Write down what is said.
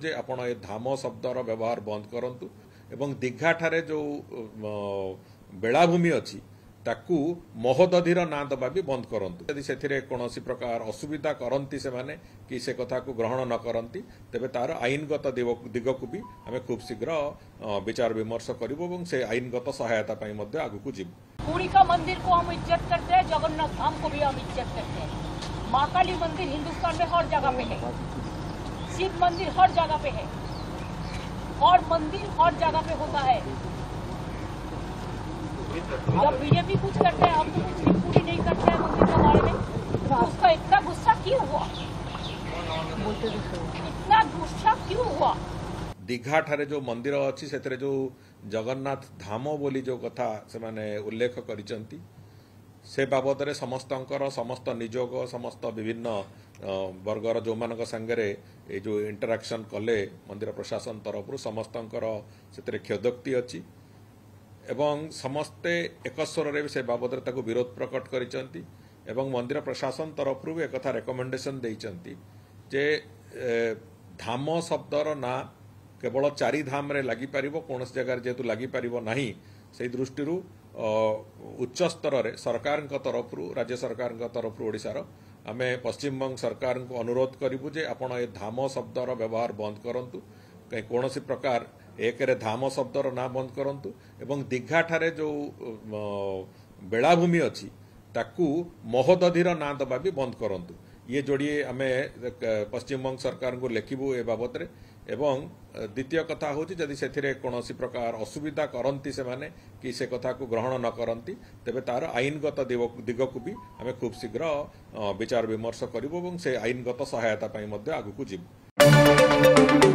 जे आपण ए धाम शब्दर व्यवहार बंद करंतु एवं दीघा ठारे जो बेलाभूमि अच्छी ताकू महोदधिर ना दबा भी बंद करंतु यदि से कौन प्रकार असुविधा करती से माने कि से कथा को ग्रहण न करती तेबे तार आईनगत दिग को भी आम खूब शीघ्र विचार विमर्श करूँ से आईनगत सहायता आगू जीवु। पुरी का मंदिर को हम इज्जत करते हैं, जगन्नाथ धाम को भी हम इज्जत करते हैं। माँ काली मंदिर हिंदुस्तान में हर जगह पे है, शिव मंदिर हर जगह पे है और मंदिर हर जगह पे होता है। जब बीजेपी कुछ करते हैं हम तो कुछ भी पूरी नहीं करते हैं मंदिर के बारे में, तो उसका इतना गुस्सा क्यों हुआ? इतना गुस्सा क्यों हुआ? दीघा ठारे जो मंदिर अच्छी से जो जगन्नाथ धाम बोली जो कथा से माने उल्लेख करिसंती से बाबद रे समस्त निजोग समस्त विभिन्न वर्गर जो मान संगे ये जो इंटराक्शन कले मंदिर प्रशासन तरफ समस्तंकर से क्षयोक्ति अच्छी एवं समस्ते एक स्वर से बाबद ताको विरोध प्रकट करिसंती एवं मंदिर प्रशासन तरफ एक कथा रेकमेंडेशन देइचंती जे धाम शब्दर ना केवल चारि धाम रे लागि पारिबो कौन जगार जेतु लागि पारिबो नाही से दृष्टि उच्च स्तर रे सरकार तरफ राज्य सरकार तरफ ओडिशार आमे पश्चिम बंग सरकार को अनुरोध करिबु जे आपण ए धाम शब्दर व्यवहार बंद करंतु कहीं कौन प्रकार एक रे धाम शब्दर ना बंद करंतु एवं दीघा ठारे जो बेलाभूमि अच्छी ताकू महोदधिर ना दबा भी बंद करंतु ये जोड़िए आमे पश्चिम बंग सरकार को लेखिबू ए बाबद रे एवं द्वितीय कथा होची जदि से कौन प्रकार असुविधा करती से माने कि से कथा को ग्रहण न करती तेबे तार आईनगत दिग को भी आम खूब शीघ्र विचार विमर्श करूँ से आईनगत सहायता आगू जीवु।